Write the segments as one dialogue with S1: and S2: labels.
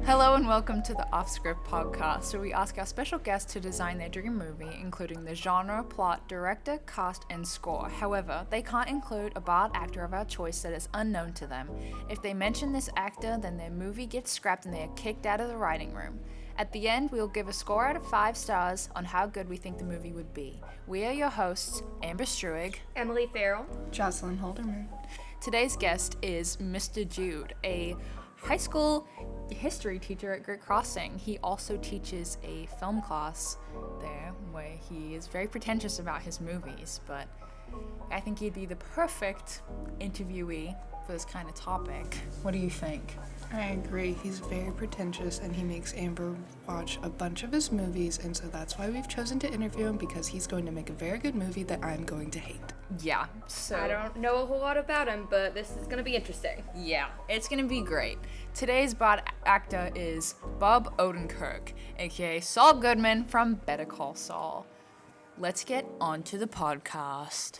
S1: Hello and welcome to the Offscript podcast, where we ask our special guests to design their dream movie, including the genre, plot, director, cast, and score. However, they can't include a barred actor of our choice that is unknown to them. If they mention this actor, then their movie gets scrapped and they are kicked out of the writing room. At the end, we will give a score out of 5 stars on how good we think the movie would be. We are your hosts, Amber Struig,
S2: Emily Farrell,
S3: Jocelyn Holderman.
S1: Today's guest is Mr. Jude, a high school history teacher at Great Crossing. He also teaches a film class there where he is very pretentious about his movies, but I think he'd be the perfect interviewee for this kind of topic. What do you think?
S3: I agree. He's very pretentious and he makes Amber watch a bunch of his movies, and so that's why we've chosen to interview him, because he's going to make a very good movie that I'm going to hate.
S1: Yeah, so
S2: I don't know a whole lot about him, but this is going to be interesting.
S1: yeah, it's gonna be great. Today's bad actor is Bob Odenkirk, aka Saul Goodman from Better Call Saul. Let's get on to the podcast.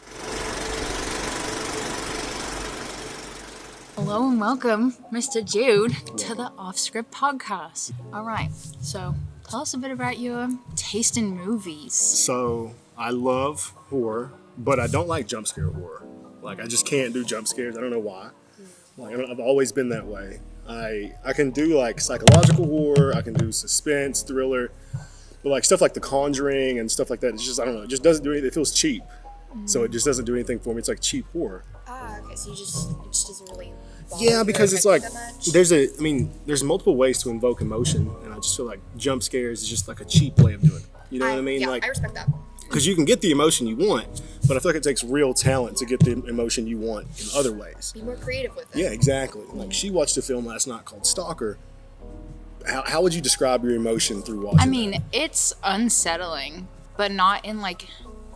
S1: Hello and welcome, Mr. Jude, to the Offscript podcast. All right, so tell us a bit about your taste in movies.
S4: So, I love horror, but I don't like jump scare horror. Like, I just can't do jump scares. I don't know why. Like, I've always been that way. I can do, like, psychological horror. I can do suspense, thriller. But, like, stuff like The Conjuring and stuff like that, it's just, I don't know, it just doesn't do anything. It feels cheap. So it just doesn't do anything for me. It's like cheap horror.
S5: Okay, so it just doesn't really bother
S4: Yeah,
S5: you
S4: because
S5: or
S4: it's
S5: affect
S4: like,
S5: you that much?
S4: there's multiple ways to invoke emotion. And I just feel like jump scares is just like a cheap way of doing it. You know what I mean?
S5: Yeah,
S4: Like,
S5: I respect that.
S4: because you can get the emotion you want, but I feel like it takes real talent to get the emotion you want in other ways.
S5: Be more creative with it.
S4: Yeah, exactly. Like, she watched a film last night called Stalker. How would you describe your emotion through watching
S1: I mean, it's unsettling, but not in like,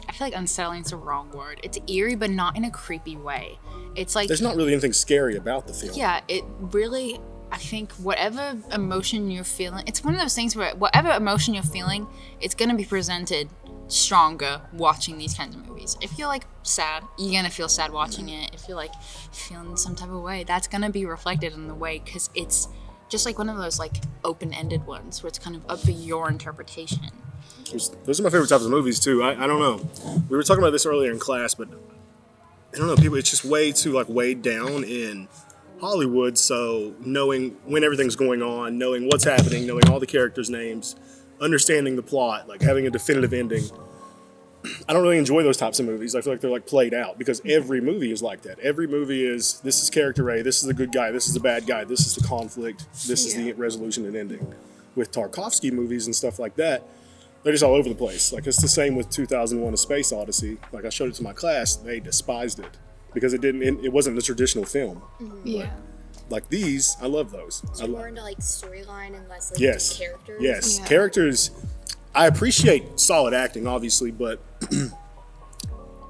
S1: I feel like unsettling is the wrong word. It's eerie, but not in a creepy way. It's like,
S4: There's not really anything scary about the film.
S1: yeah, it really, I think whatever emotion you're feeling, it's one of those things where whatever emotion you're feeling, it's going to be presented stronger watching these kinds of movies. If you're like sad, you're going to feel sad watching it. If you're like feeling some type of way, that's going to be reflected in the way, because it's just like one of those like open-ended ones where it's kind of up for your interpretation.
S4: Those are my favorite types of movies, too. I don't know. We were talking about this earlier in class, but I don't know. People, it's just way too, like, weighed down in Hollywood. So knowing when everything's going on, knowing what's happening, knowing all the characters' names, understanding the plot, like having a definitive ending. I don't really enjoy those types of movies. I feel like they're like played out, because every movie is like that. Every movie is, this is character A, this is the good guy, this is the bad guy, this is the conflict, this is the resolution and ending. With Tarkovsky movies and stuff like that, they're just all over the place. Like, it's the same with 2001: A Space Odyssey. Like, I showed it to my class, they despised it because it wasn't the traditional film.
S3: Yeah.
S4: Like these, I love those.
S5: So more into like storyline and less like
S4: Yes.
S5: characters.
S4: Yes.
S3: Yeah.
S4: Characters. I appreciate solid acting, obviously, but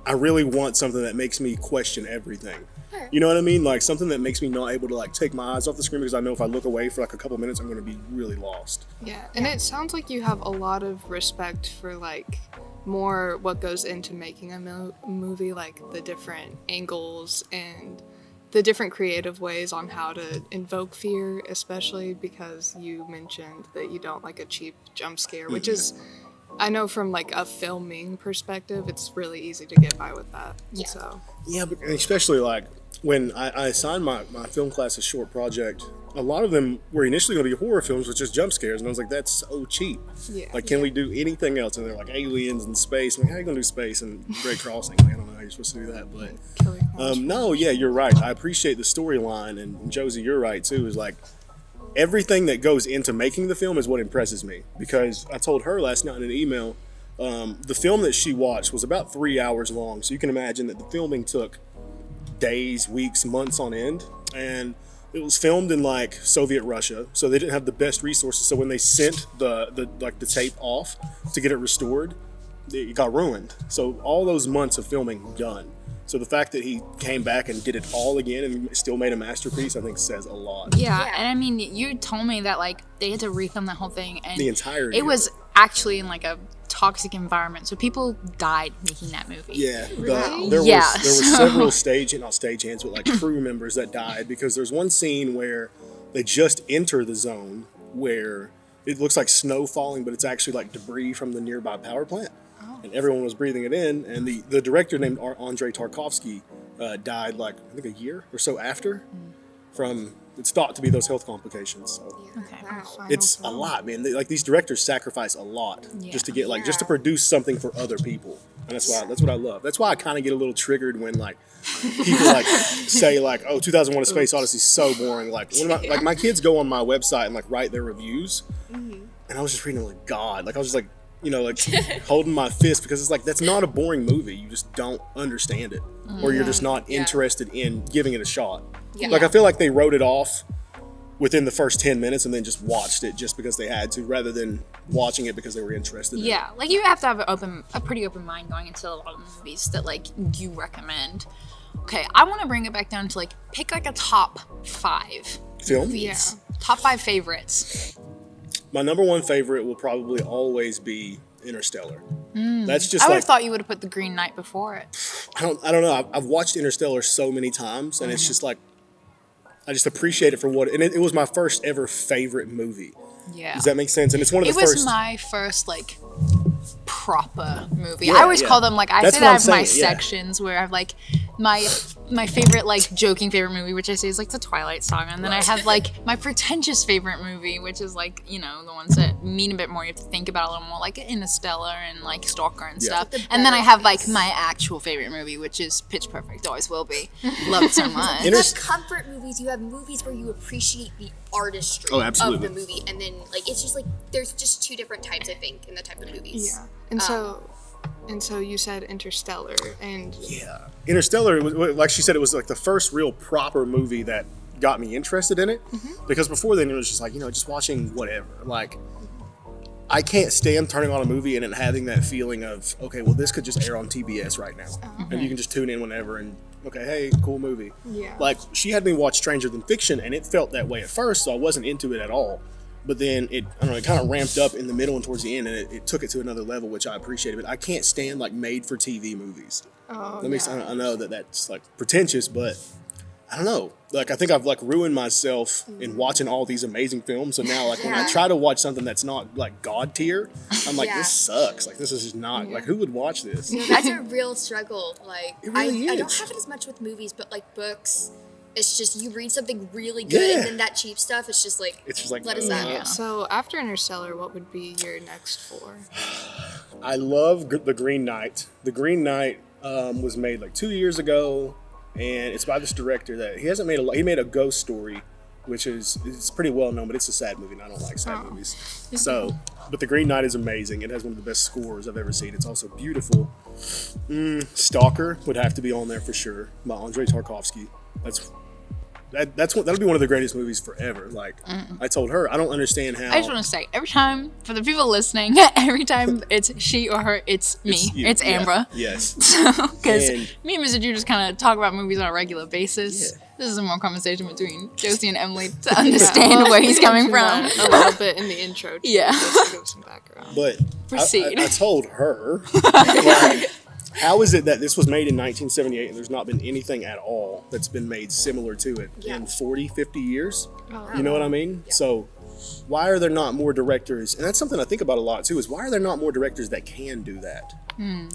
S4: I really want something that makes me question everything.
S5: Sure.
S4: You know what I mean? Like, something that makes me not able to like take my eyes off the screen, because I know if I look away for like a couple minutes, I'm going to be really lost.
S3: Yeah, and it sounds like you have a lot of respect for like more what goes into making a movie, like the different angles and the different creative ways on how to invoke fear, especially because you mentioned that you don't like a cheap jump scare, which is, I know from like a filming perspective, it's really easy to get by with that.
S5: Yeah.
S3: So
S4: Yeah, but especially like when I assigned my film class a short project, a lot of them were initially going to be horror films with just jump scares, and I was like, that's so cheap.
S3: yeah,
S4: Like, can we do anything else? And they're like, aliens and space. I'm like, how are you going to do space and Great Crossing? Like, I don't know how you're supposed to do that, but
S3: Killer Clowns.
S4: no, yeah, you're right. I appreciate the storyline, and Josie, you're right too. Is like, everything that goes into making the film is what impresses me, because I told her last night in an email, the film that she watched was about 3 hours long, so you can imagine that the filming took days, weeks, months on end, and it was filmed in like Soviet Russia, so they didn't have the best resources. So when they sent the tape off to get it restored, it got ruined. So all those months of filming done. So the fact that he came back and did it all again and still made a masterpiece, I think says a lot.
S1: Yeah,
S5: Yeah.
S1: and I mean, you told me that like they had to refilm that whole thing, and
S4: The entirety
S1: it
S4: of
S1: was
S4: it.
S1: actually in like a toxic environment, so people died making that movie.
S4: Yeah,
S3: Really?
S4: there
S1: Yeah,
S4: was
S1: so-
S4: several not stagehands, but like crew members that died, because there's one scene where they just enter the zone where it looks like snow falling, but it's actually like debris from the nearby power plant. And everyone was breathing it in. And the director named Andrei Tarkovsky died like, I think a year or so after from, it's thought to be those health complications. So.
S1: Okay.
S5: Wow.
S4: It's a lot, man. Like these directors sacrifice a lot just to get like just to produce something for other people, and that's what I love. That's why I kind of get a little triggered when like people like say like, "Oh, 2001: A Space Odyssey is so boring." Like like my kids go on my website and like write their reviews, and I was just reading them like God. Like I was just like like holding my fist because it's like that's not a boring movie. You just don't understand it, or you're just not interested in giving it a shot.
S5: Yeah.
S4: Like I feel like they wrote it off within the first 10 minutes and then just watched it just because they had to rather than watching it because they were interested in it.
S1: Yeah, like you have to have a pretty open mind going into a lot of movies that like you recommend. Okay, I want to bring it back down to like pick like a top 5
S4: Film?
S1: movies. Top 5 favorites.
S4: My number one favorite will probably always be Interstellar. That's just
S1: I would
S4: like
S1: have thought you would have put The Green Knight before it.
S4: I don't know. I've watched Interstellar so many times and it's just like I just appreciate it for what and it was my first ever favorite movie.
S1: Yeah.
S4: Does that make sense? And it's one of the
S1: It was
S4: first
S1: my first like proper movie.
S4: Yeah,
S1: I always
S4: yeah.
S1: call them like I
S4: That's
S1: say
S4: what
S1: that I
S4: I'm
S1: have my
S4: saying, yeah.
S1: sections where I have like my favorite like joking favorite movie, which I say is like the Twilight Saga, and then I have like my pretentious favorite movie, which is like the ones that mean a bit more. You have to think about it a little more, like Interstellar and like Stalker and
S4: Yeah.
S1: stuff. And then I have like my actual favorite movie, which is Pitch Perfect. Always will be. Love it so much.
S5: You have comfort movies. You have movies where you appreciate the artistry
S4: Oh,
S5: of
S4: absolutely.
S5: the movie, and then like it's just like there's just 2 different types, I think, in the type of movies.
S3: Yeah. And so you said Interstellar, and
S4: Yeah. Interstellar, like she said, it was like the first real proper movie that got me interested in it. Because before then, it was just like, just watching whatever. Like, I can't stand turning on a movie and then having that feeling of, okay, well, this could just air on TBS right now. And you can just tune in whenever and, okay, hey, cool movie.
S3: Yeah.
S4: Like, she had me watch Stranger Than Fiction, and it felt that way at first, so I wasn't into it at all. But then it kind of ramped up in the middle and towards the end, and it took it to another level, which I appreciated. But I can't stand like made-for-TV movies. I know that that's like pretentious, but I don't know. Like I think I've like ruined myself in watching all these amazing films. So now like when I try to watch something that's not like God tier, I'm like, this sucks. Like this is just not like who would watch this?
S5: That's a real struggle. Like
S4: It really
S5: I don't
S4: is.
S5: have it as much with movies, but like books, it's just you read something really good,
S4: Yeah.
S5: and then that cheap stuff, it's just like let us out.
S3: so after Interstellar, what would be your next 4?
S4: I love The Green Knight. The Green Knight was made like 2 years ago, and it's by this director that he hasn't made a lot. He made a Ghost Story, which it's pretty well known, but it's a sad movie, and I don't like sad movies. So, but The Green Knight is amazing. It has one of the best scores I've ever seen. It's also beautiful. Stalker would have to be on there for sure by Andrei Tarkovsky. That'll be one of the greatest movies forever. Like I told her, I don't understand how.
S1: I just want to say, every time, for the people listening, every time it's she or her, it's me.
S4: you.
S1: It's
S4: Yeah.
S1: Ambra.
S4: Yes.
S1: Because
S4: And-
S1: me and Mr. Drew just kind of talk about movies on a regular basis.
S4: Yeah.
S1: This is a more conversation between Josie and Emily to understand where he's coming from.
S3: A little bit in the intro, too,
S1: Yeah.
S3: just to give some background.
S4: But
S1: Proceed.
S4: I told her, like, how is it that this was made in 1978 and there's not been anything at all that's been made similar to it in 40, 50 years? You know what I mean? So why are there not more directors? And that's something I think about a lot too, is why are there not more directors that can do that?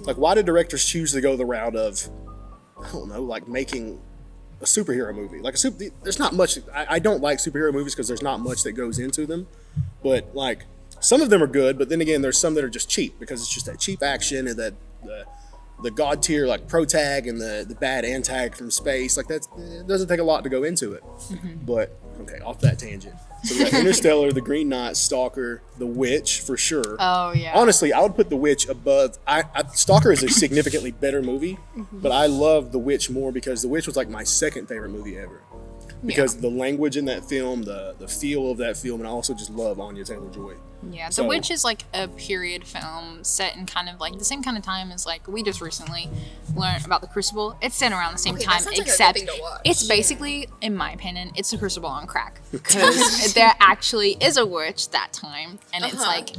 S4: Like, why do directors choose to go the route of, I don't know, like making a superhero movie? Like there's not much, I don't like superhero movies because there's not much that goes into them. But like, some of them are good, but then again, there's some that are just cheap because it's just that cheap action and that the god tier like pro tag and the bad antag from space. Like it doesn't take a lot to go into it. But okay, off that tangent. So we got Interstellar, The Green Knight, Stalker, The Witch for sure.
S1: Oh, yeah.
S4: Honestly, I would put The Witch above. Stalker is a significantly better movie, but I love The Witch more because The Witch was like my second favorite movie ever. Because the language in that film, the feel of that film, and I also just love Anya Taylor-Joy.
S1: Yeah, The
S4: So-
S1: Witch is like a period film set in kind of like the same kind of time as like we just recently learned about The Crucible. It's set around the same
S5: Okay, that
S1: time,
S5: sounds like a good
S1: except
S5: thing to watch.
S1: it's basically, in my opinion, it's The Crucible on crack. Because there actually is a witch that time, and it's like,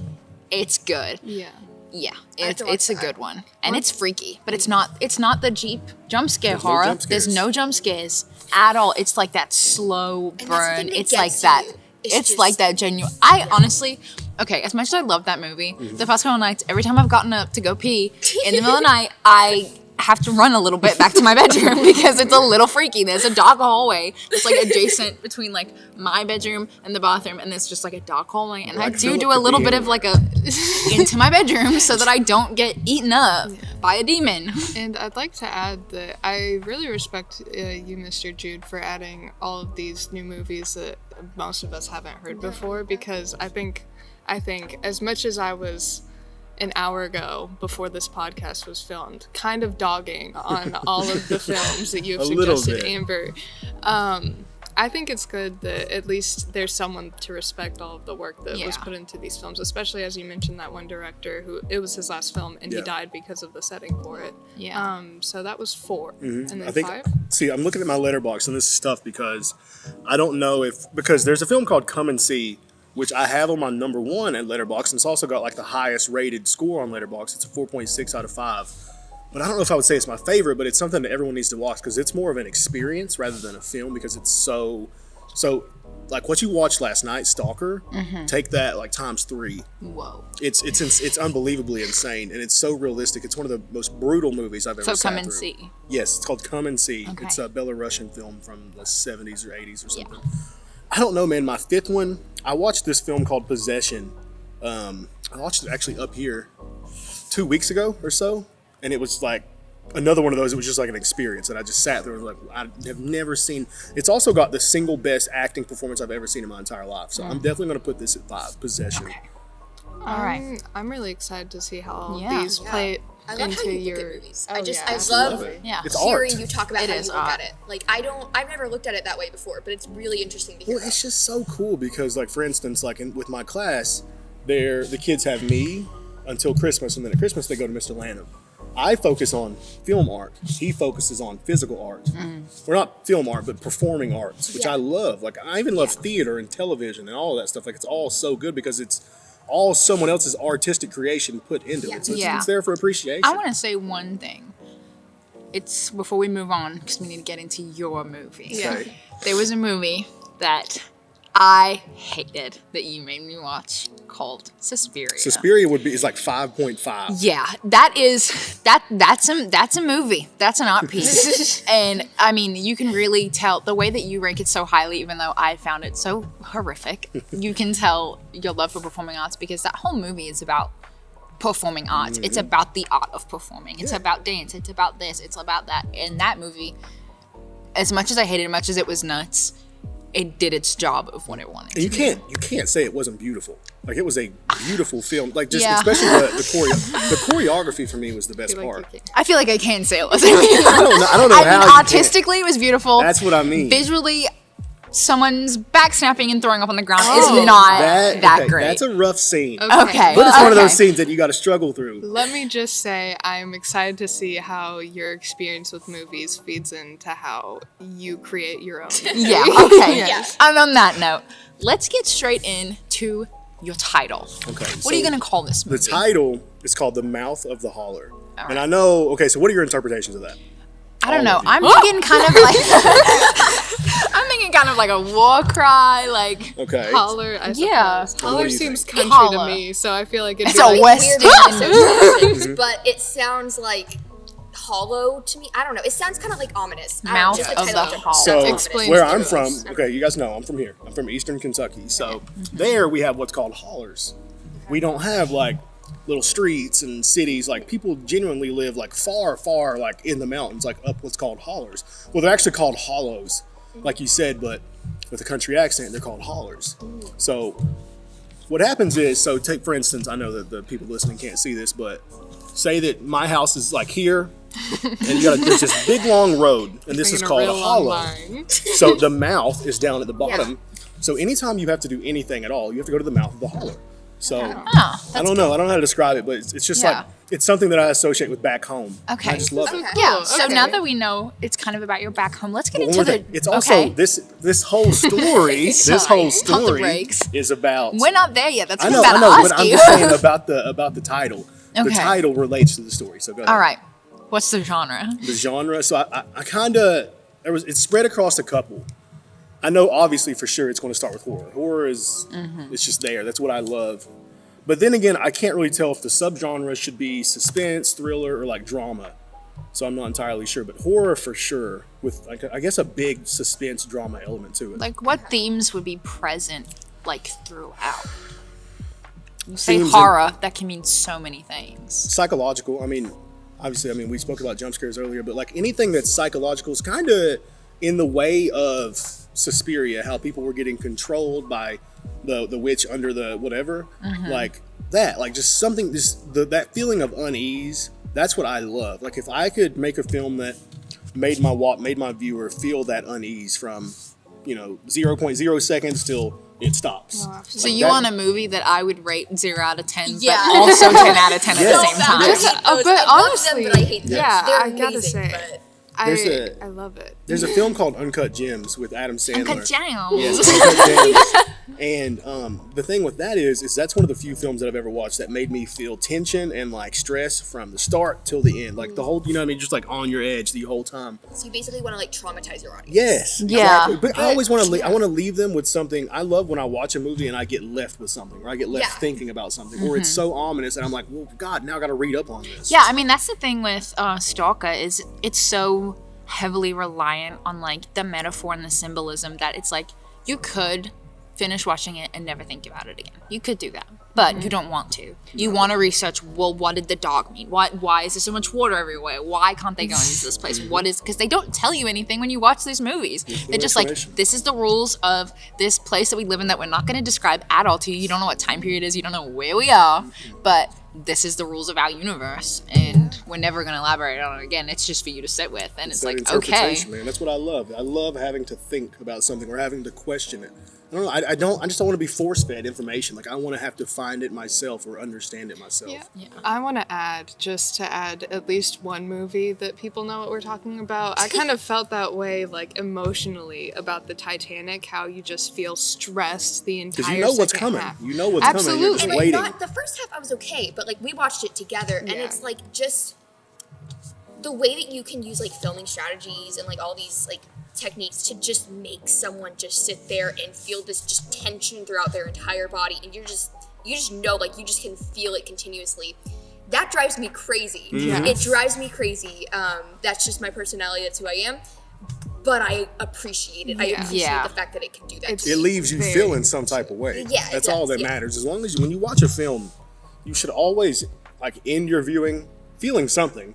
S1: it's good.
S3: Yeah.
S1: Yeah,
S5: have to watch
S1: it's a
S5: that.
S1: good one, and it's freaky, but it's not the cheap jump scare
S4: There's no
S1: horror.
S4: jump
S1: There's
S4: scares.
S1: no jump scares at all. It's like that slow
S5: And that's the
S1: burn.
S5: thing that
S1: It's like
S5: gets
S1: that.
S5: you.
S1: it's
S5: just-
S1: like that genuine. I honestly, okay, as much as I love that movie, the past couple nights, every time I've gotten up to go pee in the middle of the night, I have to run a little bit back to my bedroom because it's a little freaky. There's a dark hallway that's like adjacent between like my bedroom and the bathroom, and it's just like a dark hallway. And I
S4: Like,
S1: do
S4: Philip
S1: do a
S4: could
S1: little
S4: be
S1: bit of like a into my bedroom so that I don't get eaten up by a demon.
S3: And I'd like to add that I really respect you, Mr. Jude, for adding all of these new movies that most of us haven't heard before, because I think as much as I was an hour ago before this podcast was filmed kind of dogging on all of the films that you have
S4: A little
S3: suggested,
S4: bit.
S3: Amber, I think it's good that at least there's someone to respect all of the work that was
S1: Yeah.
S3: put into these films, especially as you mentioned that one director who it was his last film and he
S4: Yeah.
S3: died because of the setting for it.
S1: Yeah.
S3: So that was 4. And then
S4: I think.
S3: 5.
S4: See, I'm looking at my letterbox, and this is tough because I don't know because there's a film called Come and See, which I have on my number 1 at Letterboxd, and it's also got like the highest rated score on Letterboxd. It's a 4.6 out of 5. But I don't know if I would say it's my favorite, but it's something that everyone needs to watch because it's more of an experience rather than a film, because it's so like what you watched last night, Stalker. Take that like times 3.
S1: Whoa.
S4: It's unbelievably insane, and it's so realistic. It's one of the most brutal movies I've ever
S1: So
S4: sat
S1: come and
S4: through.
S1: see.
S4: Yes, it's called Come and See.
S1: Okay.
S4: It's a Belarusian film from the 70s or 80s or something. I don't know, man. My 5th one, I watched this film called Possession. I watched it actually up here 2 weeks ago or so, and it was like another one of those. It was just like an experience, and I just sat there and was like, I have never seen. It's also got the single best acting performance I've ever seen in my entire life. So I'm definitely going to put this at 5. Possession.
S1: Okay. All right.
S3: I'm really excited to see how all
S1: Yeah.
S3: these play
S5: I love
S3: into
S5: how you
S3: your.
S5: look at movies.
S3: Oh,
S5: I
S3: yeah.
S5: love
S1: Yeah.
S4: It's
S5: hearing
S4: art.
S5: you talk about
S1: It
S5: how
S1: is
S5: you look
S1: art.
S5: at it. Like I've never looked at it that way before, but it's really interesting to hear.
S4: Well, it's just so cool because, like, for instance, like with my class, the kids have me until Christmas, and then at Christmas they go to Mr. Lanham. I focus on film art. He focuses on physical art. Or not film art, but performing arts, which I love. Like, I even love theater and television and all of that stuff. Like, it's all so good because it's all someone else's artistic creation put into it. So
S1: Yeah.
S4: it's there for appreciation.
S1: I want to say one thing. It's before we move on, because we need to get into your movie.
S3: Yeah.
S4: Okay.
S1: There was a movie that I hated that you made me watch called Suspiria.
S4: Suspiria is like 5.5.
S1: Yeah, that's a movie. That's an art piece. And I mean, you can really tell the way that you rank it so highly, even though I found it so horrific. You can tell your love for performing arts because that whole movie is about performing arts. It's about the art of performing. It's about dance. It's about this. It's about that. And that movie, as much as I hated it, as much as it was nuts, it did its job of what it wanted.
S4: And you can't say it wasn't beautiful. Like, it was a beautiful film. Like, just
S1: Yeah.
S4: especially the choreography for me was the best
S3: Feel like
S4: part.
S3: you can't-
S1: I feel like I can say it wasn't.
S4: I don't know
S1: I
S4: how
S1: mean,
S4: you
S1: artistically, it was beautiful.
S4: That's what I mean.
S1: Visually, someone's back snapping and throwing up on the ground
S3: Oh.
S1: is not that
S4: okay,
S1: great.
S4: That's a rough scene.
S1: Okay.
S4: But it's one of those
S1: Okay.
S4: scenes that you got to struggle through.
S3: Let me just say, I'm excited to see how your experience with movies feeds into how you create your own.
S1: Yeah, okay.
S3: Yes.
S1: And on that note, let's get straight into your title.
S4: Okay.
S1: What are you going to call this movie?
S4: The title is called The Mouth of the Holler.
S1: All
S4: And I know, okay, so what are your interpretations of that?
S1: I don't know.
S4: all of you.
S1: I'm thinking kind of like I'm thinking kind of like a war cry, like
S4: Okay.
S3: Holler, I suppose.
S1: Yeah.
S4: What
S3: Holler
S4: do you
S3: seems
S4: think?
S3: country
S1: Holler.
S3: to me, so I feel like it'd
S1: it's
S3: be
S1: a
S3: like,
S1: West
S5: Weird
S1: End.
S5: association, but it sounds like hollow to me. I don't know. It sounds kind of like ominous. I don't know,
S1: Mouth
S5: just
S1: of
S5: title
S1: the
S5: just
S1: Hollow.
S5: sounds
S4: So
S5: ominous.
S3: Explain
S4: where
S3: to
S4: I'm
S3: us.
S4: from, okay, you guys know I'm from here. I'm from Eastern Kentucky. So there we have what's called hollers. We don't have like little streets and cities. Like, people genuinely live like far, far like in the mountains, like up what's called hollers. Well, they're actually called hollows, like you said, but with a country accent, they're called hollers. So what happens is, so take for instance, I know that the people listening can't see this, but say that my house is like here, and there's this big long road, and this is
S3: bringing
S4: called a
S3: real long
S4: hollow.
S3: line.
S4: So the mouth is down at the bottom. So anytime you have to do anything at all, you have to go to the mouth of the holler. So I don't know. I don't know how to describe it, but it's just
S1: Yeah.
S4: like, it's something that I associate with back home.
S1: Okay.
S4: I just love it.
S5: Okay.
S1: Yeah.
S3: Cool,
S1: So
S3: okay.
S1: now that we know it's kind of about your back home, let's get
S4: One
S1: into
S4: more
S1: the.
S4: thing. It's also
S1: okay.
S4: this whole story. this
S1: Sorry.
S4: whole
S1: Pump the
S4: story
S1: brakes.
S4: is about.
S1: We're not there yet. That's
S4: I
S1: what
S4: know,
S1: I'm
S4: I
S1: about
S4: know,
S1: to
S4: but
S1: ask
S4: I'm
S1: you.
S4: just saying about the title. The
S1: Okay.
S4: title relates to the story. So go ahead.
S1: All right. What's the genre?
S4: The genre. So I kind of it's spread across a couple. I know obviously for sure it's going to start with horror. Horror is it's just there. That's what I love. But then again, I can't really tell if the subgenre should be suspense, thriller, or like drama. So I'm not entirely sure. But horror for sure, with like I guess a big suspense drama element to it.
S1: Like, what themes would be present, like, throughout? You say
S4: Themes
S1: horror, that can mean so many things.
S4: Psychological. I mean, obviously, we spoke about jump scares earlier, but like anything that's psychological is kind of in the way of Suspiria, how people were getting controlled by the witch under the whatever, like that, like just something, just that feeling of unease. That's what I love. Like if I could make a film that made my viewer feel that unease from 0.0 seconds till it stops.
S3: Oh,
S1: So you want a movie that I would rate 0 out of 10, but also 10 out of 10 at the
S4: Yes.
S1: same time.
S3: But honestly,
S5: but I hate them.
S3: yeah,
S5: They're
S3: I gotta
S5: amazing,
S3: say,
S5: but
S3: I love it.
S4: There's a film called Uncut Gems with Adam Sandler.
S1: Uncut Gems.
S4: Yes, Uncut Gems. And the thing with that is that's one of the few films that I've ever watched that made me feel tension and like stress from the start till the end. Like the whole, just like on your edge the whole time.
S5: So you basically want to like traumatize your audience.
S4: Yes.
S1: Yeah.
S4: Exactly. But I always want to. I want to leave them with something. I love when I watch a movie and I get left with something, or I get left thinking about something, or it's so ominous and I'm like, well, God, now I got to read up on this.
S1: Yeah, I mean, that's the thing with Stalker is it's so heavily reliant on like the metaphor and the symbolism that it's like you could finish watching it and never think about it again. You could do that, but you don't want to. You want to research, well, what did the dog mean? Why is there so much water everywhere? Why can't they go into this place? Because they don't tell you anything when you watch these movies. They're just like, this is the rules of this place that we live in that we're not going to describe at all to you. You don't know what time period it is. You don't know where we are, but this is the rules of our universe, and we're never going to elaborate on it again. It's just for you to sit with, and it's like, okay.
S4: Man, that's what I love. I love having to think about something or having to question it. I don't know. I just don't want to be force-fed information. Like I want to have to find it myself or understand it myself.
S3: Yeah. I want to add at least one movie that people know what we're talking about. I kind of felt that way, like emotionally, about the Titanic. How you just feel stressed the entire.
S4: Because you know what's
S3: second
S4: coming.
S3: half.
S4: You know what's coming. You're just
S5: And
S4: waiting.
S5: the first half I was okay, but like we watched it together, and
S3: Yeah.
S5: it's like just the way that you can use like filming strategies and like all these like techniques to just make someone just sit there and feel this just tension throughout their entire body, and you just know, like you just can feel it continuously. That drives me crazy.
S3: Yes.
S5: It drives me crazy. That's just my personality. That's who I am. But I appreciate it. I appreciate
S1: Yeah.
S5: the fact that it can do that.
S3: It's-
S5: to
S4: It
S5: me.
S4: leaves you
S3: Very
S4: feeling some type of way.
S5: Yeah, it
S4: That's all
S5: does,
S4: that
S5: yeah.
S4: matters. As long as when you watch a film, you should always like end your viewing feeling something,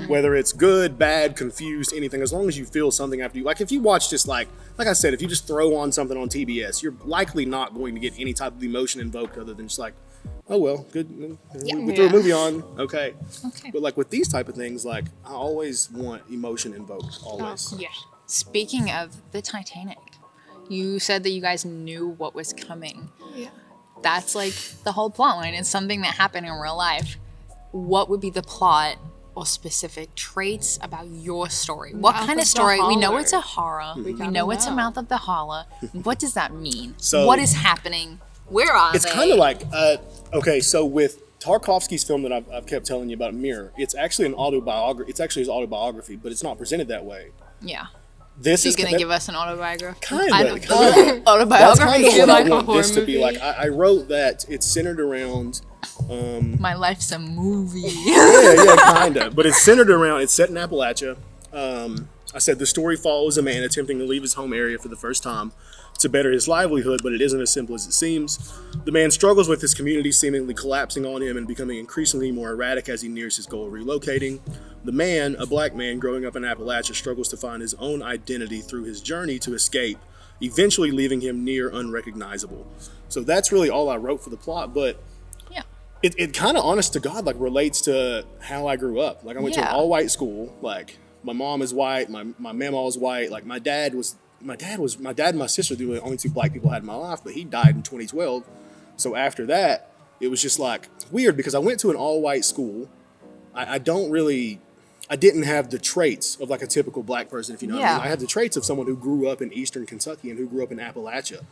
S4: whether it's good, bad, confused, anything. As long as you feel something after you, like if you watch just like I said, if you just throw on something on TBS, you're likely not going to get any type of emotion invoked other than just like, oh well, good. We threw a movie on, okay. But like with these type of things, like I always want emotion invoked, always.
S1: Yeah. Speaking of the Titanic, you said that you guys knew what was coming.
S3: Yeah.
S1: That's like the whole plot line. It's something that happened in real life. What would be the plot or specific traits about your story? What
S3: Mouth
S1: kind
S3: of
S1: of story?
S3: the
S1: We know
S3: Holler.
S1: it's a horror. We
S3: gotta
S1: know it's a
S3: know.
S1: mouth of the holler. What does that mean?
S4: So-
S1: what is happening? Where are
S4: It's
S1: they?
S4: kind of like, okay, so with Tarkovsky's film that I've kept telling you about, Mirror, it's actually an autobiography. It's actually his autobiography, but it's not presented that way.
S1: Yeah.
S4: This
S1: He's
S4: is
S1: going to give us an autobiography.
S4: kind
S1: I
S4: of.
S1: don't-
S4: That's
S1: Autobiography.
S4: kind of
S3: Feel
S4: what
S3: like
S4: I
S3: a
S4: want
S3: horror
S4: this to be
S3: movie.
S4: like. I wrote that it's centered around.
S1: My life's a movie.
S4: Yeah, kind of. But it's centered around. It's set in Appalachia. I said the story follows a man attempting to leave his home area for the first time to better his livelihood, but it isn't as simple as it seems. The man struggles with his community seemingly collapsing on him and becoming increasingly more erratic as he nears his goal of relocating. The man, a black man growing up in Appalachia, struggles to find his own identity through his journey to escape, eventually leaving him near unrecognizable. So that's really all I wrote for the plot, but
S1: Yeah.
S4: it kind of honest to God like relates to how I grew up. Like I went to an
S1: Yeah.
S4: all white school. Like my mom is white, my mama was white. Like my dad and my sister were the only two black people I had in my life, but he died in 2012. So after that, it was just like weird because I went to an all white school. I didn't have the traits of like a typical black person, if you know what I mean.
S1: Yeah.
S4: I had the traits of someone who grew up in Eastern Kentucky and who grew up in Appalachia.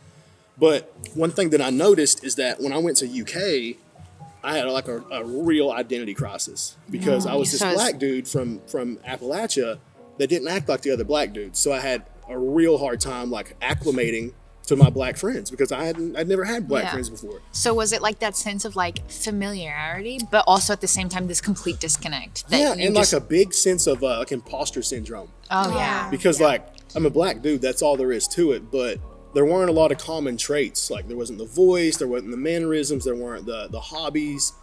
S4: But one thing that I noticed is that when I went to UK, I had like a real identity crisis because I was this
S1: So it's-
S4: black dude from Appalachia that didn't act like the other black dudes. So I had a real hard time like acclimating to my black friends because I'd never had black friends before.
S1: So was it like that sense of like familiarity, but also at the same time this complete disconnect?
S4: And like a big sense of like imposter syndrome.
S1: Oh yeah.
S4: Because like I'm a black dude, that's all there is to it. But there weren't a lot of common traits. Like there wasn't the voice, there wasn't the mannerisms, there weren't the hobbies.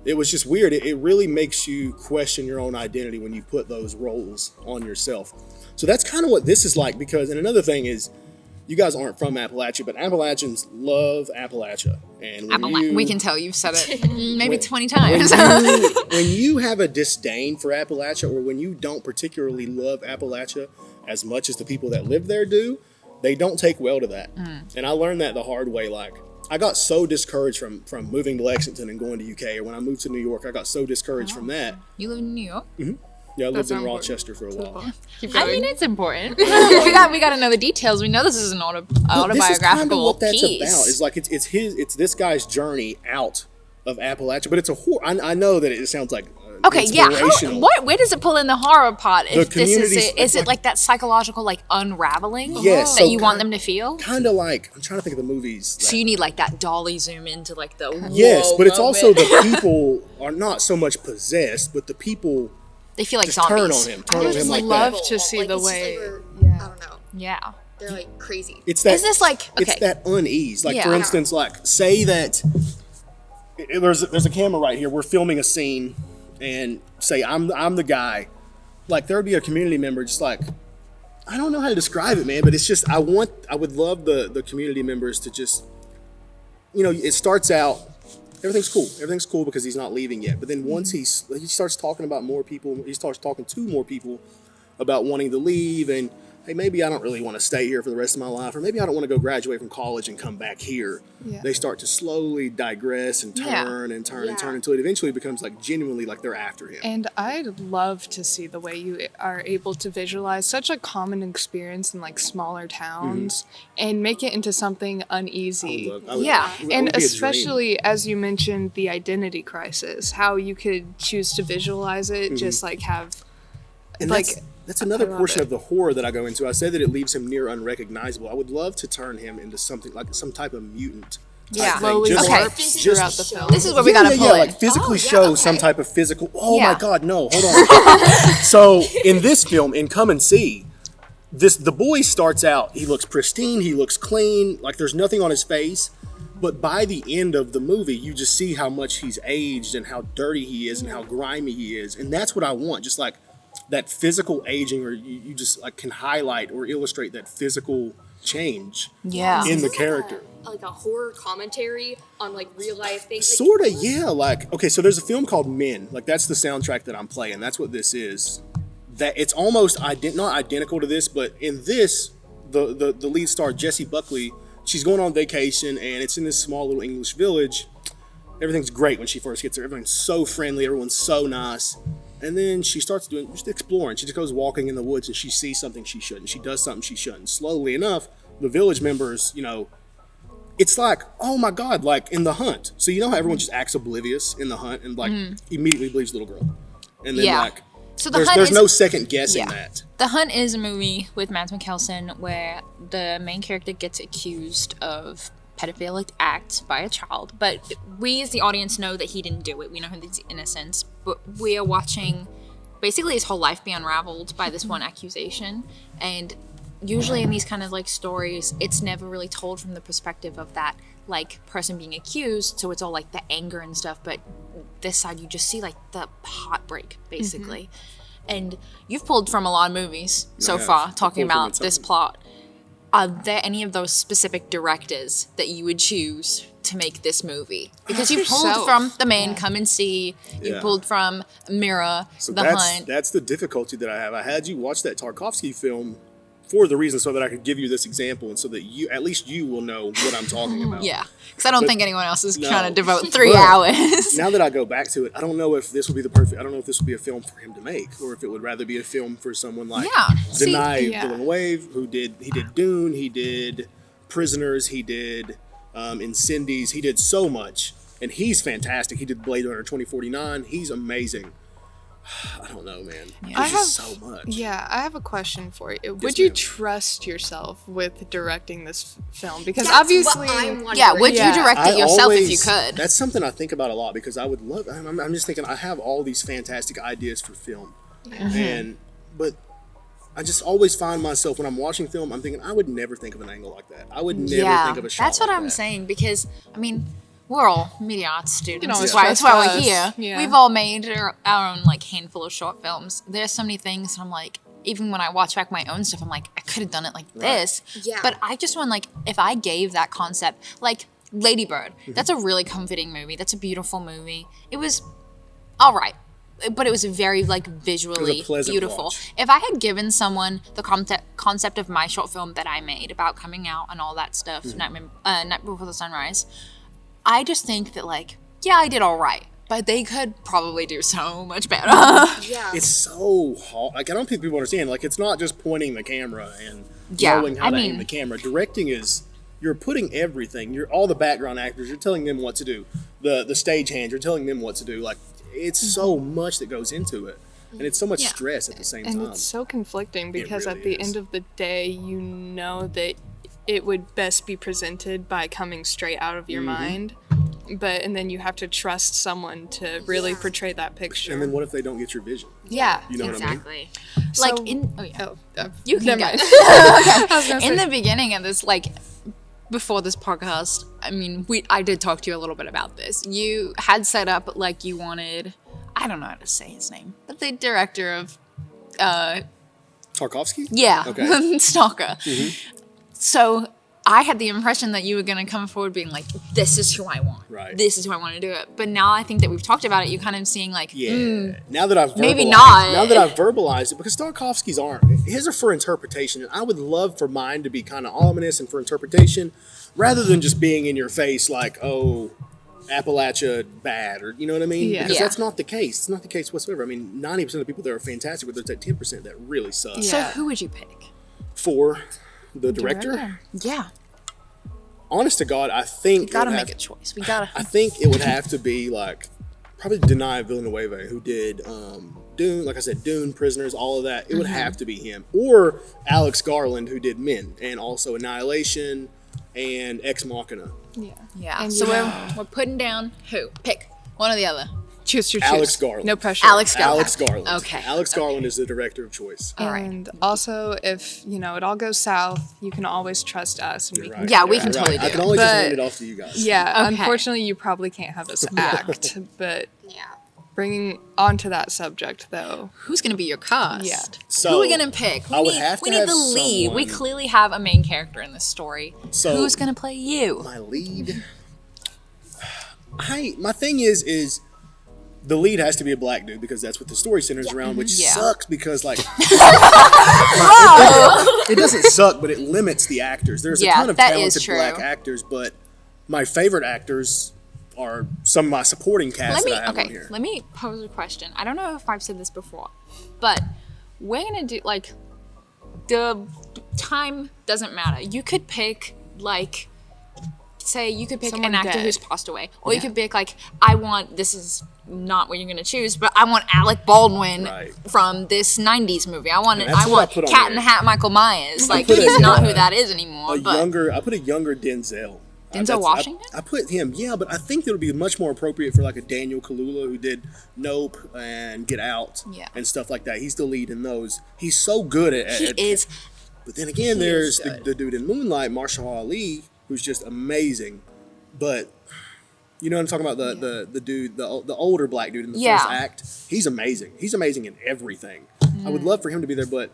S4: It was just weird. It really makes you question your own identity when you put those roles on yourself. So that's kind of what this is like. Because and another thing is, you guys aren't from Appalachia, but Appalachians love Appalachia. And when
S1: we can tell you've said it maybe 20 times.
S4: When you have a disdain for Appalachia, or when you don't particularly love Appalachia as much as the people that live there do, they don't take well to that. And I learned that the hard way. Like, I got so discouraged from moving to Lexington and going to UK, or when I moved to New York, I got so discouraged from that.
S1: You live in New York?
S4: Yeah, I lived in
S3: important.
S4: Rochester for a while.
S1: I mean, it's important. we got to know the details. We know this is an autobiographical
S4: This is kind of what that's
S1: piece.
S4: about. It's like it's this guy's journey out of Appalachia, but it's a horror. I know that it sounds like inspirational.
S1: Where does it pull in the horror part? If this is
S4: community's-
S1: it, is it like that psychological like unraveling
S4: Yes,
S1: that
S4: so
S1: you want
S4: kind-
S1: them to feel?
S4: Kind of like I'm trying to think of the movies.
S1: So you need like that dolly zoom into like the
S4: Yes,
S1: whoa
S4: but it's
S1: moment.
S4: also the people are not so much possessed, but the people
S1: they feel like
S4: just
S1: zombies.
S4: turn on him. Turn on him like
S3: love
S4: that.
S3: to see
S5: like,
S3: the
S5: it's just
S3: way-
S5: like
S3: yeah.
S5: I don't know.
S1: Yeah.
S5: They're like crazy.
S4: It's that.
S1: Is this like
S4: It's
S1: okay?
S4: that unease. Like
S1: Yeah.
S4: for instance, like say that there's a camera right here. We're filming a scene, and say I'm the guy. Like there would be a community member just like I don't know how to describe it, man. But it's just I would love the community members to just it starts out. Everything's cool because he's not leaving yet. But then once he starts talking about more people, he starts talking to more people about wanting to leave and hey, maybe I don't really want to stay here for the rest of my life, or maybe I don't want to go graduate from college and come back here.
S3: Yeah.
S4: They start to slowly digress and turn and turn and
S5: Yeah.
S4: turn until it eventually becomes like genuinely like they're after him.
S3: And I'd love to see the way you are able to visualize such a common experience in like smaller towns and make it into something uneasy.
S1: Yeah.
S4: it would
S3: And
S4: be a dream.
S3: especially as you mentioned the identity crisis, how you could choose to visualize it, just like have
S4: And
S3: like
S4: that's another
S3: I love
S4: portion
S3: it.
S4: of the horror that I go into. I said that it leaves him near unrecognizable. I would love to turn him into something like some type of mutant.
S1: Yeah.
S4: thing.
S3: slowly
S4: Just-
S1: Okay.
S3: warps throughout the film.
S1: This is where we gotta pull
S4: like
S1: it.
S4: physically
S5: yeah,
S4: show
S5: okay.
S4: some type of physical. Oh
S1: Yeah.
S4: my God, no! Hold on. So in this film, in Come and See, the boy starts out. He looks pristine. He looks clean. Like there's nothing on his face. But by the end of the movie, you just see how much he's aged and how dirty he is and how grimy he is, and that's what I want. Just like that physical aging, or you just like can highlight or illustrate that physical change
S1: Yeah.
S4: in the
S5: Is it
S4: character.
S5: like a horror commentary on like real life things. Like,
S4: Sort of, yeah. Like, okay, so there's a film called Men. Like, that's the soundtrack that I'm playing. That's what this is. That it's almost not identical to this, but in this, the lead star Jessie Buckley, she's going on vacation, and it's in this small little English village. Everything's great when she first gets there. Everyone's so friendly. Everyone's so nice. And then she starts doing just exploring. She just goes walking in the woods, and she sees something she shouldn't. She does something she shouldn't. Slowly enough, the village members, it's like, oh my God, like in The Hunt. So you know how everyone just acts oblivious in The Hunt and like immediately believes the little girl. And then
S1: Yeah.
S4: like,
S1: So The
S4: there's
S1: Hunt is
S4: no second guessing
S1: Yeah.
S4: that.
S1: The Hunt is a movie with Mads Mikkelsen where the main character gets accused of pedophilic acts by a child, but we as the audience know that he didn't do it. We know his innocence, but we are watching basically his whole life be unraveled by this one accusation. And usually in these kind of like stories, it's never really told from the perspective of that like person being accused, so it's all like the anger and stuff, but this side you just see like the heartbreak basically. And you've pulled from a lot of movies so
S4: I have.
S1: far
S4: I've
S1: talking
S4: pulled from
S1: about
S4: a
S1: this
S4: ton.
S1: plot. Are there any of those specific directors that you would choose to make this movie? Because you pulled
S3: Yourself.
S1: from The Man, Come and See, you
S4: Yeah.
S1: pulled from Mirror,
S4: So
S1: The Hunt.
S4: that's the difficulty that I have. I had you watch that Tarkovsky film for the reason so that I could give you this example and so that you, at least you will know what I'm talking about.
S1: Yeah, because I don't
S4: But-
S1: think anyone else is
S4: No.
S1: trying to devote 3
S4: But
S1: hours.
S4: Now that I go back to it, I don't know if this would be I don't know if this would be a film for him to make, or if it would rather be a film for someone like
S1: Yeah. See-
S4: Denis
S3: Yeah.
S4: Villeneuve, he did Dune, he did Prisoners, he did Incendies, he did so much, and he's fantastic. He did Blade Runner 2049, he's amazing. I don't know, man.
S1: Yeah.
S4: There's just so much.
S3: Yeah, I have a question for you. Would
S4: Yes,
S3: you
S4: ma'am.
S3: trust yourself with directing this film? Because
S5: That's
S3: obviously,
S5: what I'm wondering.
S1: Yeah, would
S3: Yeah.
S1: you direct it
S4: I
S1: yourself if you
S4: always-
S1: could?
S4: That's something I think about a lot because I would love. I'm just thinking I have all these fantastic ideas for film, but I just always find myself when I'm watching film, I'm thinking I would never think of an angle like that. I would never think of a shot.
S1: That's what
S4: like
S1: I'm
S4: that.
S1: saying because I mean we're all media arts students.
S3: always
S1: That's why
S3: trust
S1: we're
S3: us.
S1: here.
S3: Yeah.
S1: We've all made our own like handful of short films. There's so many things I'm like, even when I watch back my own stuff, I'm like, I could have done it like this.
S5: Yeah.
S1: But I just want like if I gave that concept like Lady Bird, that's a really comforting movie. That's a beautiful movie. It was all right. But it was very like visually
S4: pleasant
S1: beautiful.
S4: watch.
S1: If I had given someone the concept of my short film that I made about coming out and all that stuff, Night Before the Sunrise, I just think that like, yeah, I did all right, but they could probably do so much better.
S5: Yeah.
S4: It's so hard. Like I don't think people understand. Like it's not just pointing the camera and
S1: Yeah,
S4: knowing how
S1: I
S4: to
S1: mean-
S4: aim the camera. Directing is you're putting everything. You're all the background actors. You're telling them what to do. The stage hands. You're telling them what to do. Like it's so much that goes into it, and it's so much
S1: Yeah.
S4: stress at the same
S3: and
S4: time.
S3: it's so conflicting because
S4: really
S3: at the
S4: is.
S3: end of the day, you know that it would best be presented by coming straight out of your
S4: Mm-hmm.
S3: mind. And then you have to trust someone to really portray that picture.
S4: And then what if they don't get your vision?
S1: Yeah,
S4: You know what I mean?
S1: exactly.
S3: So-
S1: Like in you can
S3: never
S1: go.
S3: mind. I was gonna
S1: In
S3: say-
S1: the beginning of this, like before this podcast, I mean, I did talk to you a little bit about this. You had set up like you wanted, I don't know how to say his name, but the director of
S4: Tarkovsky?
S1: yeah,
S4: Okay.
S1: Stalker. So I had the impression that you were going to come forward being like, this is who I want.
S4: Right.
S1: This is who I want to do it. But now I think that we've talked about it, you kind of seeing like,
S4: Yeah. Now that I've verbalized,
S1: Maybe not.
S4: Now that I've verbalized it, because Tarkovsky's aren't. His are for interpretation, and I would love for mine to be kind of ominous and for interpretation, rather than just being in your face like, oh, Appalachia bad, or you know what I mean?
S3: Yeah.
S4: Because
S1: Yeah.
S4: that's not the case. It's not the case whatsoever. I mean, 90% of the people there are fantastic, but there's that 10% that really suck.
S1: so
S3: Yeah.
S1: who would you pick?
S4: For the director,
S1: Yeah.
S4: honest to God, I think
S1: We gotta
S4: it would
S1: make
S4: have-
S1: a choice. We gotta.
S4: I think it would have to be like probably Denis Villeneuve, who did Dune, like I said, Dune, Prisoners, all of that. It would have to be him, or Alex Garland, who did Men, and also Annihilation and Ex Machina.
S1: Yeah.
S3: And
S1: So
S3: you
S1: we're putting down who? Pick one or the other.
S3: choose.
S4: Alex Garland.
S3: No pressure.
S1: Alex Garland.
S4: Alex Garland.
S1: Okay.
S4: Alex Garland is the director of choice.
S1: All right.
S3: And also, if it all goes south, you can always trust us. And we
S4: You're
S3: can
S4: right.
S1: Yeah, we
S4: You're
S1: can
S4: right.
S1: totally
S4: I
S1: do
S4: can
S1: it.
S4: only just
S3: But-
S4: hand it off to you guys.
S3: Yeah,
S1: Okay.
S3: unfortunately, you probably can't have us act. But
S5: Yeah.
S3: bringing onto that subject, though,
S1: Who's gonna be your cast?
S3: Yeah.
S4: So,
S1: who are we gonna pick? We
S4: I would
S1: need,
S4: have to
S1: we need
S4: have
S1: the lead. We
S4: someone-
S1: clearly have a main character in this story.
S4: So-
S1: who's gonna play you?
S4: My lead. My thing is the lead has to be a black dude because that's what the story centers around, which
S1: Yeah.
S4: sucks because like it doesn't suck, but it limits the actors. There's a
S1: Yeah,
S4: ton of
S1: that is
S4: talented
S1: true.
S4: black actors, but my favorite actors are some of my supporting cast that I have on here.
S1: Let me pose a question. I don't know if I've said this before, but we're gonna do like the time doesn't matter. You could pick like say you could pick
S3: Someone
S1: an actor
S3: dead.
S1: who's passed away, or you could pick like this is not what you're gonna choose, but I want Alec Baldwin
S4: Right.
S1: from this '90s movie. I want
S4: And that's what I put on
S1: Cat in
S4: there.
S1: the Hat Michael Myers. Like
S4: put
S1: he's
S4: a-
S1: not who that is anymore.
S4: I
S1: But
S4: put a younger Denzel.
S1: Denzel Washington?
S4: I put him, yeah, but I think that would be much more appropriate for like a Daniel Kaluuya who did Nope and Get Out
S1: Yeah.
S4: and stuff like that. He's the lead in those. He's so good at
S1: he is.
S4: But then again, there's
S1: good.
S4: the dude in Moonlight, Marshall Ali, who's just amazing. But you know what I'm talking about? The dude, the older black dude in the
S1: Yeah.
S4: first act. He's amazing. He's amazing in everything. I would love for him to be there, but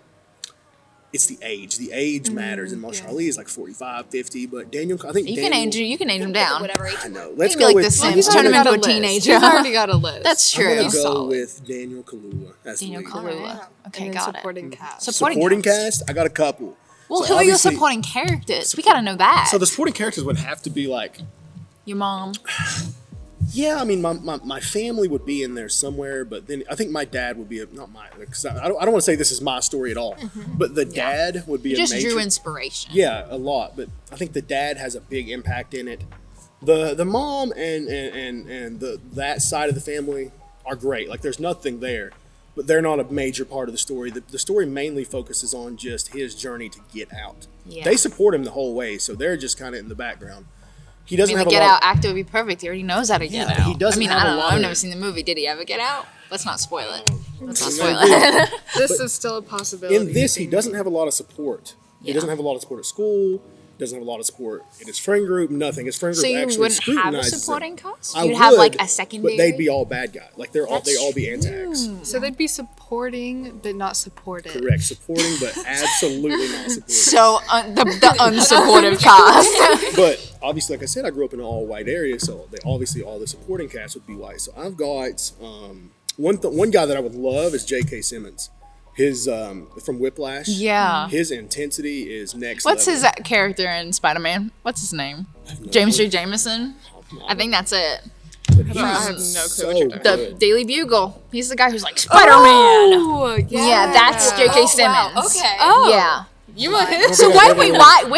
S4: it's the age. The age matters. And Marshall Ali is like 45, 50. But Daniel, I think
S1: You
S4: Daniel,
S1: can age him down.
S5: Whatever age
S4: I
S5: you
S4: know.
S5: want.
S4: Let's
S1: Maybe
S4: go
S1: like
S4: with
S1: The Sims,
S3: He's
S1: turn
S3: already
S1: him into a
S3: got list.
S1: teenager.
S3: He's already got a list.
S1: That's
S4: I'm
S1: true.
S4: gonna go
S3: Solid.
S4: with Daniel Kaluuya as the
S1: Daniel
S4: lead.
S1: Kaluuya. Okay,
S3: and then
S1: got
S3: supporting
S1: it.
S3: cast.
S4: Supporting cast, I got a couple.
S1: Well,
S4: So
S1: who are your
S4: obviously-
S1: supporting characters? We gotta know that.
S4: So the supporting characters would have to be like,
S1: Your mom.
S4: yeah, I mean, my family would be in there somewhere, but then I think my dad would be not my, because I don't want to say this is my story at all, but the dad would be
S1: You
S4: a
S1: just
S4: major,
S1: drew inspiration.
S4: yeah, a lot, but I think the dad has a big impact in it. The mom and that side of the family are great. Like there's nothing there, but they're not a major part of the story. The story mainly focuses on just his journey to get out.
S1: Yeah.
S4: They support him the whole way, so they're just kind of in the background. He
S1: I
S4: doesn't
S1: mean,
S4: have
S1: the
S4: a
S1: Get
S4: lot.
S1: Out actor would be perfect. He already knows how to get
S4: Yeah,
S1: out.
S4: he doesn't
S1: I mean,
S4: have
S1: I
S4: a
S1: don't know.
S4: lot
S1: I've
S4: of-
S1: never seen the movie. Did he ever get out? Let's not spoil it. Let's not
S4: I
S1: spoil
S4: agree.
S1: it.
S3: This is still a possibility.
S4: In this, he doesn't have a lot of support. He
S1: Yeah.
S4: doesn't have a lot of support at school. Doesn't have a lot of support in his friend group. Nothing. His friend group
S1: So you
S4: actually
S1: wouldn't have a
S4: scrutinizes him.
S1: supporting cast?
S4: I
S1: You'd have like
S4: would,
S1: a secondary.
S4: but they'd be all bad guys. Like they'd all be antags.
S3: So they'd be supporting, but not supported.
S4: Correct. Supporting, but absolutely not supporting.
S1: So the unsupportive cast.
S4: But obviously, like I said, I grew up in an all-white area, so obviously all the supporting cast would be white. So I've got one guy that I would love is J.K. Simmons. His from Whiplash.
S1: Yeah.
S4: His intensity is next
S1: What's
S4: level.
S1: his character in Spider-Man? What's his name? James J. Jameson. I think that's it.
S4: But he's
S3: I have no clue what
S4: so
S3: you're talking
S1: The
S4: good.
S1: Daily Bugle. He's the guy who's like Spider-Man.
S3: Oh,
S1: Yeah, that's J.K. Simmons.
S5: wow, okay.
S3: Oh,
S1: Yeah.
S3: you want him?
S1: So where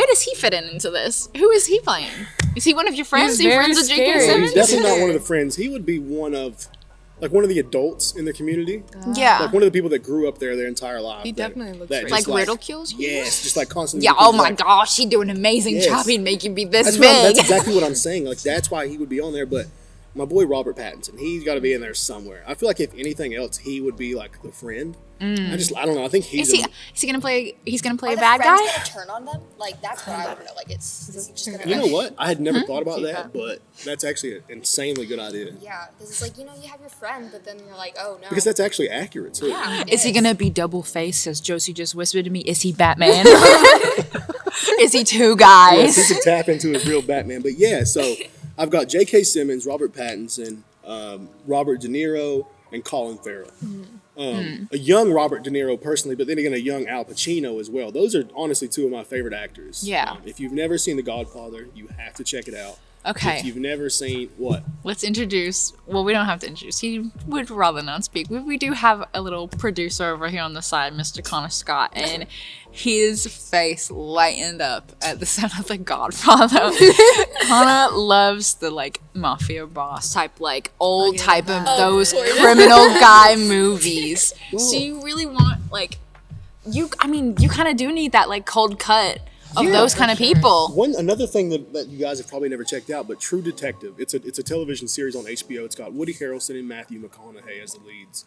S1: does he fit into this? Who is he playing? Is he one of your friends?
S3: He's
S1: Are you
S3: very
S1: friends with J.K.
S3: scary.
S4: He's
S1: Simmons?
S4: definitely not one of the friends. He would be one of the adults in the community.
S1: Yeah.
S4: Like one of the people that grew up there their entire life.
S3: He
S4: that-
S3: definitely looks
S4: that
S3: racist.
S4: just,
S1: Like ridicules you?
S4: Yes, just like constantly.
S1: Yeah, oh
S4: ridicules,
S1: my
S4: like,
S1: gosh, he'd do an amazing
S4: Yes.
S1: job. He'd make you be this
S4: That's
S1: big.
S4: exactly what I'm saying. Like that's why he would be on there. But my boy Robert Pattinson, he's got to be in there somewhere. I feel like if anything else, he would be like the friend. I don't know. I think he's.
S1: Is he gonna play? He's gonna play
S5: Are
S1: a
S5: the
S1: bad
S5: friends
S1: guy.
S5: gonna turn on them? Like that's what I want to know. Like is he just gonna?
S4: You know what? I had never
S1: Hmm?
S4: thought about that, but that's actually an insanely good idea.
S5: Yeah, because it's like you have your friend, but then you're like, oh no.
S4: Because that's actually accurate too.
S5: yeah, it
S1: Is he gonna be double faced? As Josie just whispered to me, is he Batman? Is he two
S4: Yes, he
S1: guys?
S4: could tap into his real Batman. But yeah, so I've got J.K. Simmons, Robert Pattinson, Robert De Niro, and Colin Farrell. A young Robert De Niro personally, but then again a young Al Pacino as well. Those are honestly two of my favorite actors.
S1: Yeah.
S4: If you've never seen The Godfather, you have to check it out.
S1: Okay.
S4: If you've never seen what?
S1: Let's introduce. Well, we don't have to introduce. He would rather not speak. We do have a little producer over here on the side, Mr. Connor Scott, and his face lightened up at the sound of The Godfather. Connor loves the like mafia boss type, like old type of those criminal guy movies. So you really want like you? I mean, you kind of do need that like cold cut of
S4: Yeah,
S1: those
S4: for
S1: kind of people.
S4: Another thing that you guys have probably never checked out, but True Detective. It's a television series on HBO. It's got Woody Harrelson and Matthew McConaughey as the leads.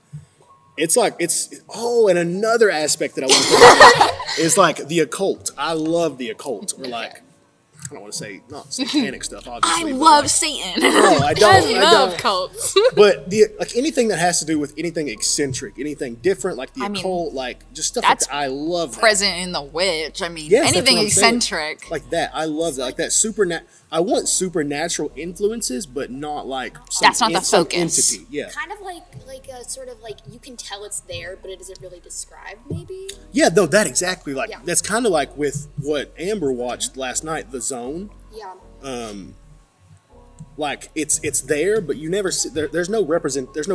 S4: And another aspect that I want to put in is like the occult. I love the occult. Or like, I don't want to say not satanic stuff,
S1: I
S4: obviously. but
S1: love
S4: like,
S1: Satan.
S4: no, I don't. I don't.
S3: cults.
S4: But anything that has to do with anything eccentric, anything different, like the
S1: I mean,
S4: occult, like just stuff like
S1: that's
S4: that. I love that.
S1: Present in the Witch. I mean,
S4: Yes, that's
S1: anything
S4: what I'm saying.
S1: eccentric.
S4: Like that. I love that. Like that I want supernatural influences, but not like some,
S1: That's not the
S4: some
S1: focus.
S4: entity. Yeah.
S5: kind of like a sort of like you can tell it's there, but it isn't really described. Maybe.
S4: Yeah, no, that exactly. Like
S5: Yeah.
S4: that's kind of like with what Amber watched last night, The Zone.
S5: Yeah.
S4: Like it's there, but you never see there's no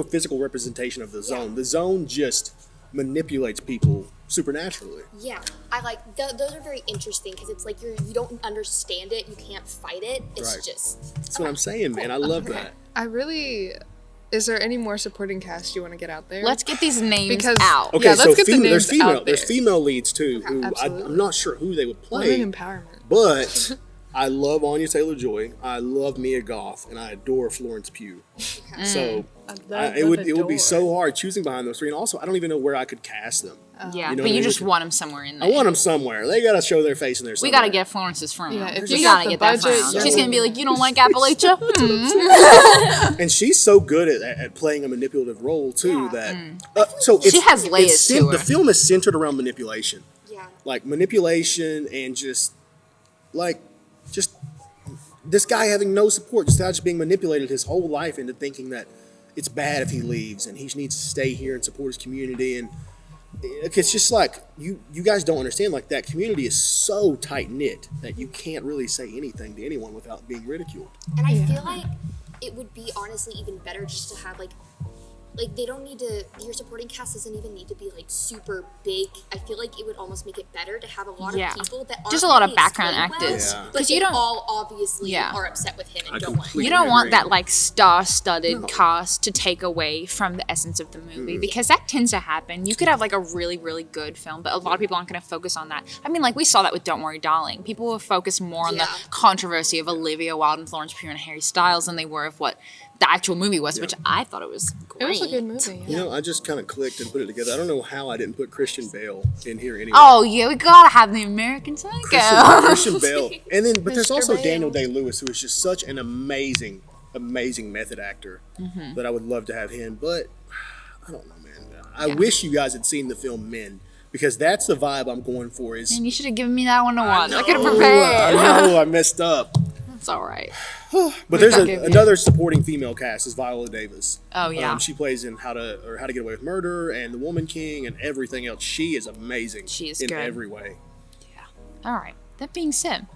S4: physical representation of the zone.
S5: Yeah.
S4: The zone just manipulates people supernaturally.
S5: Yeah, I like those are very interesting because it's like you don't understand it, you can't fight it. It's
S4: Right.
S5: just
S4: That's what I'm saying, man. I love that.
S3: Is there any more supporting cast you want to get out there?
S1: Let's get these names
S3: Because-
S1: out.
S4: Okay,
S3: Yeah, let's
S4: so
S3: get the
S4: there's
S3: names out
S4: there's
S3: there.
S4: female leads too. Who
S3: absolutely.
S4: I'm not sure who they would play.
S3: Women empowerment.
S4: But I love Anya Taylor-Joy. I love Mia Goth, and I adore Florence Pugh. So it would be so hard choosing behind those three. And also, I don't even know where I could cast them.
S1: Yeah,
S4: You know
S1: but
S4: what I
S1: you
S4: mean?
S1: just want them somewhere in there.
S4: I want them somewhere. They gotta show their face in there.
S1: we
S4: Somewhere.
S1: gotta get Florence's frown.
S3: Yeah, if
S1: we
S3: you got
S1: gotta
S3: the
S1: get that
S3: budget,
S1: frown.
S3: yeah.
S1: She's gonna be like, you don't like Appalachia? Hmm.
S4: And she's so good at playing a manipulative role too that so
S1: She has layers to her.
S4: The film is centered around manipulation,
S5: yeah.
S4: like manipulation and just this guy having no support, just being manipulated his whole life into thinking that it's bad if he leaves and he needs to stay here and support his community. And it's just like you guys don't understand. Like that community is so tight knit that you can't really say anything to anyone without being ridiculed.
S5: And I feel like it would be honestly even better just to have like like they don't need to. Your supporting cast doesn't even need to be like super big. I feel like it would almost make it better to have a lot
S1: Yeah.
S5: of people that aren't
S1: Just a lot of
S5: really
S1: background
S5: explained well,
S1: actors.
S4: Yeah.
S5: but
S1: 'Cause
S5: they
S1: you don't-
S5: all obviously
S1: Yeah.
S5: are upset with him and
S4: I
S5: don't want him.
S4: completely
S1: You don't want
S4: agree.
S1: that like star-studded cast to take away from the essence of the movie because that tends to happen. You could have like a really, really good film, but a lot of people aren't going to focus on that. I mean, like we saw that with Don't Worry, Darling. People were focused more on the
S5: Yeah.
S1: controversy of Olivia Wilde and Florence Pugh and Harry Styles than they were of what the actual movie was, which I thought it was great.
S3: It was a good movie.
S4: You know, I just kind of clicked and put it together. I don't know how I didn't put Christian Bale in here anyway.
S1: Oh yeah, we gotta have the American Psycho.
S4: Christian Bale, and then but there's
S3: Mr.
S4: also
S3: Bale.
S4: Daniel Day-Lewis, who is just such an amazing method actor that I would love to have him. But I don't know, man. I wish you guys had seen the film Men, because that's the vibe I'm going for. Is
S1: And you should have given me that one to watch. I could have
S4: I
S1: prepared.
S4: know I messed up.
S1: It's all right.
S4: But there's
S1: gotta give you-
S4: another supporting female cast is Viola Davis.
S1: Oh, yeah.
S4: She plays in How to Get Away with Murder and The Woman King and everything else. She is amazing.
S1: She is
S4: in
S1: good.
S4: every way.
S1: All right. That being said,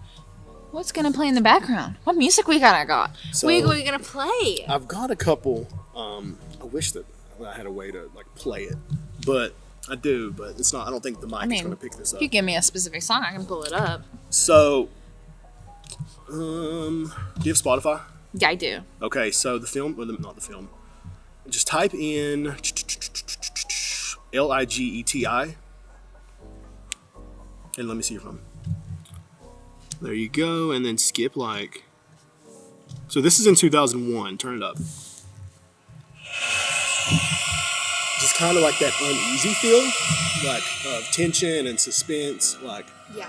S1: what's gonna play in the background? What music we got?
S4: So-
S1: we gonna play?
S4: I've got a couple. I wish that I had a way to like play it, but I do. But it's not. I don't think the mic is going to pick this
S1: if
S4: up.
S1: you give me a specific song, I can pull it up.
S4: So, do you have Spotify?
S1: Yeah, I do.
S4: Okay, so the film, well, not the film. Just type in Ligeti, and let me see your phone. There you go, and then skip like. So this is in 2001. Turn it up. Just kind of like that uneasy feel, like of tension and suspense. Like,
S5: Yeah.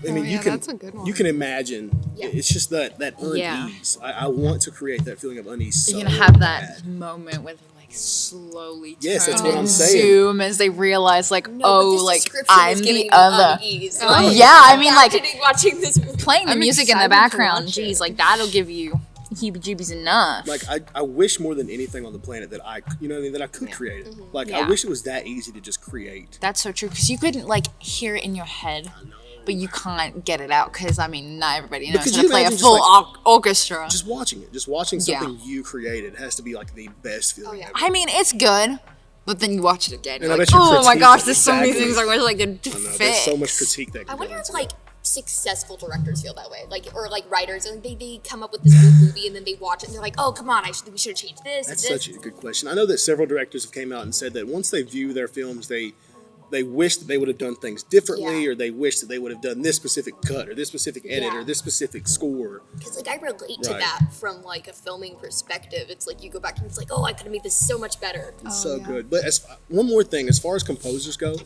S4: I mean,
S3: yeah,
S4: you can
S3: that's a good one.
S4: you can imagine.
S5: Yeah.
S4: It's just that unease.
S1: Yeah.
S4: I want to create that feeling of unease. So
S1: You're gonna have that
S4: bad.
S1: moment where they like slowly
S4: Yes,
S1: turn
S4: that's what
S1: and
S4: I'm saying.
S1: zoom as they realize like,
S5: No,
S1: oh,
S5: but this
S1: like
S5: description
S1: I'm
S5: is giving
S1: the
S5: me
S1: other.
S5: unease.
S1: Oh, yeah, I mean, like-
S5: imagining watching this movie.
S1: Playing the
S3: I'm
S1: music in the
S3: excited to
S1: background,
S3: watch
S1: geez,
S3: it.
S1: like that'll give you heebie-jeebies enough.
S4: Like I wish more than anything on the planet that you know what I mean, that I could create it. Like I
S1: Yeah.
S4: wish it was that easy to just create.
S1: That's so true because you couldn't like hear it in your head, but you can't get it out because I mean not everybody knows
S4: could
S1: how
S4: you
S1: to play a
S4: imagine just,
S1: full
S4: like-
S1: orchestra.
S4: Just watching it, just watching
S1: Yeah.
S4: something you created has to be like the best feeling
S5: yeah.
S4: ever.
S1: I mean it's good, but then you watch it again.
S4: And
S1: You're
S4: I
S1: like,
S4: bet you
S1: oh my
S4: critique
S1: gosh,
S4: it,
S1: there's so many
S4: exactly.
S1: things I wish I could
S4: I know,
S1: fix.
S4: there's so much critique that.
S5: I
S4: could
S5: wonder
S4: go
S5: if
S4: into it.
S5: like successful directors feel that way, like or like writers, and they come up with this good movie and then they watch it and they're like, oh come on, we should have changed this.
S4: That's
S5: and this.
S4: such a good question. I know that several directors have came out and said that once they view their films, they wish that they would have done things differently,
S5: Yeah.
S4: or they wish that they would have done this specific cut, or this specific edit,
S5: Yeah.
S4: or this specific score.
S5: Because like I relate to
S4: Right.
S5: that from like a filming perspective. It's like you go back and it's like, oh, I could have made this so much better.
S4: It's so good. But one more thing, as far as composers go,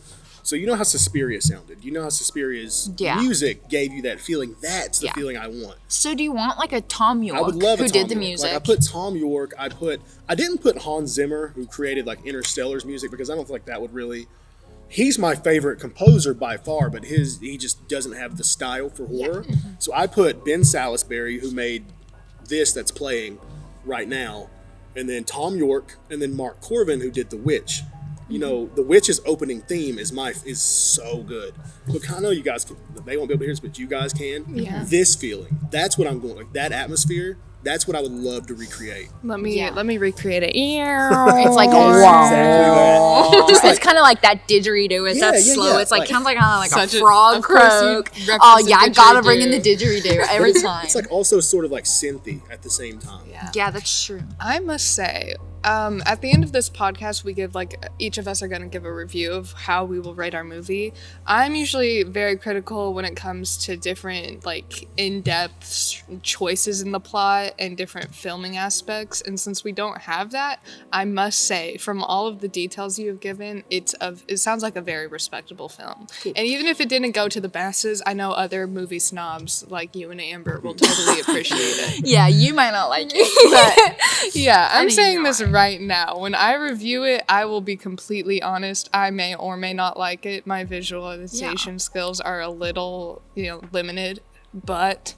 S4: so you know how Suspiria sounded. You know how Suspiria's
S1: Yeah.
S4: music gave you that feeling. That's the
S1: Yeah.
S4: feeling I want.
S1: So do you want like a Tom York
S4: I would love
S1: who
S4: a Tom
S1: did the
S4: York.
S1: music?
S4: Like I put Tom York. I didn't put Hans Zimmer, who created like Interstellar's music, because I don't feel like that would really. He's my favorite composer by far, but he just doesn't have the style for horror. So I put Ben Salisbury, who made this that's playing right now, and then Tom York, and then Mark Corvin, who did The Witch. You know, The Witch's opening theme is so good. Look, I know you guys they won't be able to hear this, but you guys can.
S3: Yeah.
S4: This feeling, that's what I'm going, like that atmosphere, that's what I would love to recreate.
S3: Let me recreate it.
S1: It's like
S4: Exactly
S1: it's kind of like that didgeridoo. It's
S4: Yeah,
S1: that
S4: yeah,
S1: slow.
S4: yeah.
S1: It's like
S4: Like-
S1: kind of like
S3: Such
S1: a
S3: a-
S1: frog
S3: of course you
S1: croak.
S3: reference
S1: Oh
S3: the
S1: yeah, I gotta bring in the
S3: didgeridoo.
S1: didgeridoo every time.
S4: It's like also sort of like synthy at the same time.
S1: Yeah, that's true.
S3: I must say, at the end of this podcast, we give each of us are going to give a review of how we will rate our movie. I'm usually very critical when it comes to different in-depth choices in the plot and different filming aspects. And since we don't have that, I must say, from all of the details you have given, it sounds like a very respectable film. And even if it didn't go to the masses, I know other movie snobs like you and Amber will totally appreciate it.
S1: Yeah, you might not like it, but
S3: Yeah, I'm
S1: think
S3: saying
S1: you're
S3: this
S1: right.
S3: right now. When I review it, I will be completely honest. I may or may not like it. My visualization skills are a little, limited, but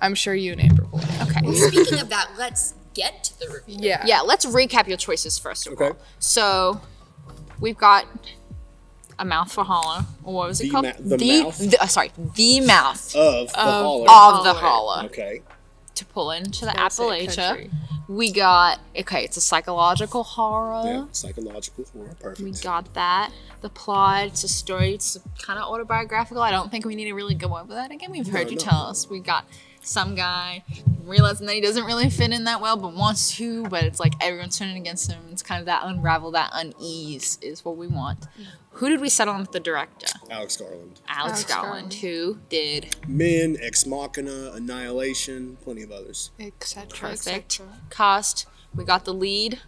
S3: I'm sure you and Amber will.
S1: okay.
S5: Well, speaking of that, let's get to the review.
S3: Yeah.
S1: Yeah, let's recap your choices first of
S4: Okay.
S1: all. So we've got A Mouth for Holler. Or what was it
S4: The
S1: called?
S4: Ma- The Mouth?
S1: The mouth
S4: Of the holler.
S1: of the holler.
S4: Okay.
S1: to pull into the
S3: Gotta say
S1: Appalachia.
S3: country.
S1: We got, it's a psychological horror.
S4: Yeah, psychological horror, perfect.
S1: We got that. The plot, it's a story, it's kind of autobiographical. I don't think we need to really go over that again. We've heard you tell us. We got some guy realizing that he doesn't really fit in that well, but wants to, but it's like everyone's turning against him. It's kind of that unravel, that unease is what we want. Who did we settle on with the director?
S4: Alex Garland.
S1: Alex Garland, who did
S4: Men, Ex Machina, Annihilation, plenty of others.
S3: etc.
S1: perfect cast. We got the lead.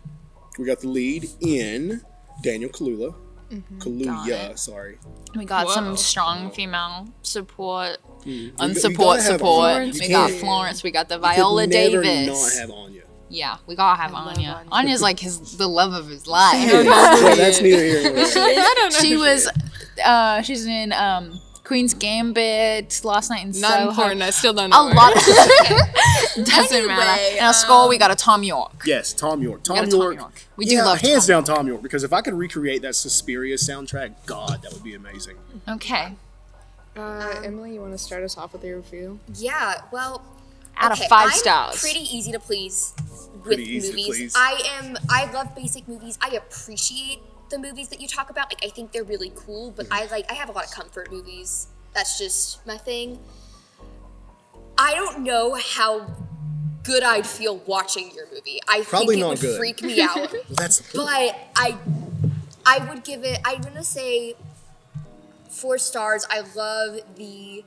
S4: We got the lead in Daniel Kaluuya.
S1: Got
S4: Kaluuya,
S1: it.
S4: sorry.
S1: We got
S3: Whoa.
S1: some strong female support,
S4: We
S1: unsupport
S4: gotta have
S1: support.
S4: Florence.
S1: We
S4: You
S1: got
S4: can't-
S1: Florence. We got the
S4: You could
S1: Viola
S4: never
S1: Davis.
S4: not have Anya.
S1: Yeah, we gotta have
S3: I love
S1: Anya.
S3: Anya.
S1: Anya's like the love of his life.
S4: Yeah, that's neither here nor there.
S3: I don't know.
S1: She
S3: who
S1: was,
S3: is.
S1: she's in Queen's Gambit, Last Night in
S3: Not
S1: Soho.
S3: important. I still don't know.
S1: A lot. Doesn't matter.
S5: Anyway,
S1: And a score, we got a Tom York.
S4: Yes, Tom York.
S1: We got a Tom York. We do
S4: yeah,
S1: love
S4: hands
S1: Tom.
S4: down Tom York, because if I could recreate that Suspiria soundtrack, God, that would be amazing.
S1: Okay.
S3: Emily, you want to start us off with your review?
S5: Yeah, well,
S1: Out of 5
S5: I'm
S1: stars.
S5: pretty easy to please with
S4: Pretty easy to
S5: movies.
S4: please.
S5: I love basic movies. I appreciate the movies that you talk about. Like, I think they're really cool, but I have a lot of comfort movies. That's just my thing. I don't know how good I'd feel watching your movie. I
S4: Probably
S5: think it
S4: not
S5: would
S4: good.
S5: freak me out.
S4: Well, that's
S5: But I would give it, I'm gonna say 4 stars. I love the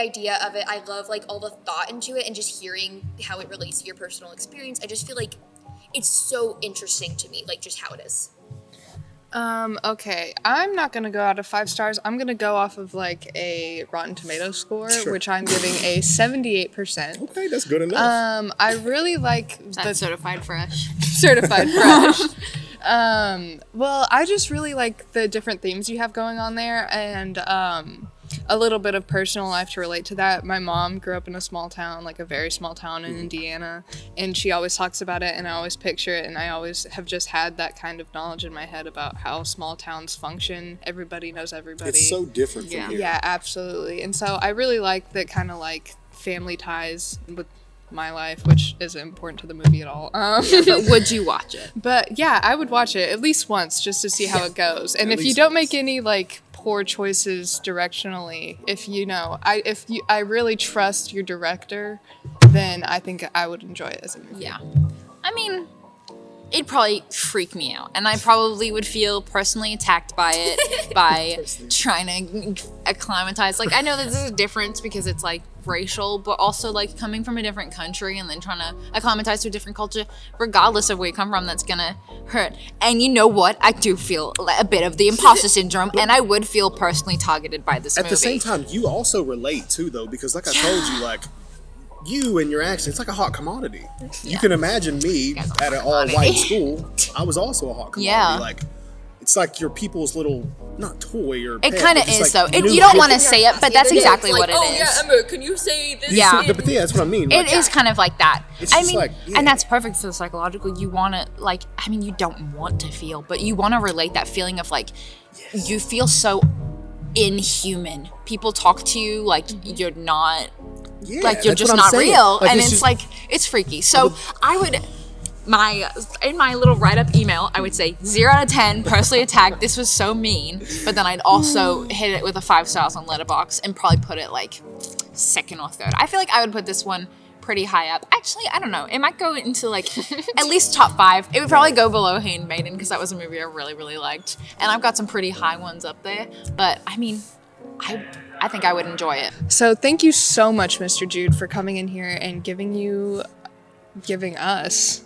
S5: idea of it. I love like all the thought into it and just hearing how it relates to your personal experience. I just feel like it's so interesting to me, like just how it is.
S3: Okay. I'm not gonna go out of 5 stars. I'm gonna go off of like a Rotten Tomatoes score,
S4: Sure.
S3: which I'm giving a 78%.
S4: okay, that's good enough.
S3: I really like
S1: That's
S3: the
S1: certified fresh.
S3: certified fresh. Well, I just really like the different themes you have going on there, and a little bit of personal life to relate to that. My mom grew up in a small town, like a very small town in Indiana, and she always talks about it, and I always picture it, and I always have just had that kind of knowledge in my head about how small towns function. Everybody knows everybody.
S4: It's so different from
S1: Yeah.
S4: here.
S3: Yeah, absolutely. And so I really like that kind of like family ties with my life, which isn't important to the movie at all.
S1: But would you watch it?
S3: But yeah, I would watch it at least once just to see how it goes. And
S4: At
S3: if you
S4: least
S3: don't
S4: once.
S3: make any like poor choices directionally, I really trust your director, then I think I would enjoy it as a movie.
S1: Yeah. I mean, it'd probably freak me out. And I probably would feel personally attacked by it, by trying to acclimatize. Like, I know that there's a difference because it's like racial, but also like coming from a different country and then trying to acclimatize to a different culture, regardless of where you come from, that's gonna hurt. And you know what? I do feel a bit of the imposter syndrome, and I would feel personally targeted by this
S4: At
S1: movie.
S4: the same time, you also relate too, though, because like I told you, like you and your accent, it's like a hot commodity. You can imagine me
S1: Guys are
S4: at an
S1: commodity.
S4: all-white school. I was also a hot commodity.
S1: Yeah.
S4: Like it's like your people's little not toy or
S1: It
S4: pet,
S1: kind of
S4: but just,
S1: is,
S4: like,
S1: though.
S4: new
S1: You don't
S4: kid-
S1: want to say it, but that's exactly what it
S5: Oh
S1: is.
S5: yeah, Emma, can you say this?
S1: Yeah.
S4: But yeah, that's what I mean.
S1: It
S4: Like,
S1: is kind of like that.
S4: It's
S1: I
S4: just
S1: mean,
S4: like, yeah.
S1: and that's perfect for the psychological. You want to, like, I mean, you don't want to feel, but you want to relate that feeling of, like, you feel so inhuman. People talk to you like you're not,
S4: yeah,
S1: like, you're
S4: that's
S1: just
S4: what I'm
S1: not
S4: saying.
S1: real.
S4: Like,
S1: And it's
S4: just-
S1: like, it's freaky. So I would, in my little write-up email, I would say 0 out of 10, personally attacked. This was so mean. But then I'd also hit it with a 5 stars on Letterboxd and probably put it like 2nd or 3rd. I feel like I would put this one pretty high up. Actually, I don't know. It might go into like at least top 5. It would probably go below Handmaiden because that was a movie I really, really liked. And I've got some pretty high ones up there. But I mean, I think I would enjoy it.
S3: So thank you so much, Mr. Jude, for coming in here and giving us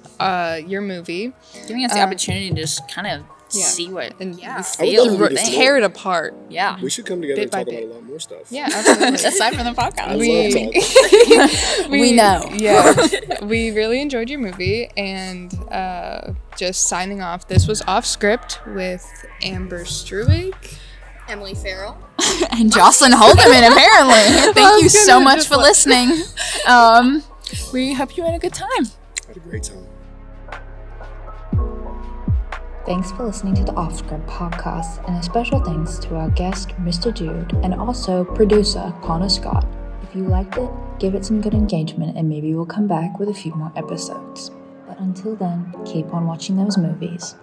S3: your movie.
S1: Giving us the opportunity to just kind of see what
S3: And
S1: we
S4: I would
S1: feel.
S4: love to do this
S3: tear it apart.
S1: Yeah.
S4: We should come together
S3: Bit
S4: and
S3: by
S4: talk about
S3: bit.
S4: a lot more stuff.
S3: Yeah, absolutely.
S1: Aside from the podcast.
S4: I love talking.
S1: We know.
S3: Yeah, we really enjoyed your movie, and just signing off. This was Off Script with Amber Struick.
S5: Emily Farrell.
S1: And Jocelyn Holderman, apparently. Thank you so much for listening. We hope you had a good time.
S4: Had a great time.
S6: Thanks for listening to the Offscript podcast, and a special thanks to our guest, Mr. Jude, and also producer Connor Scott. If you liked it, give it some good engagement and maybe we'll come back with a few more episodes. But until then, keep on watching those movies.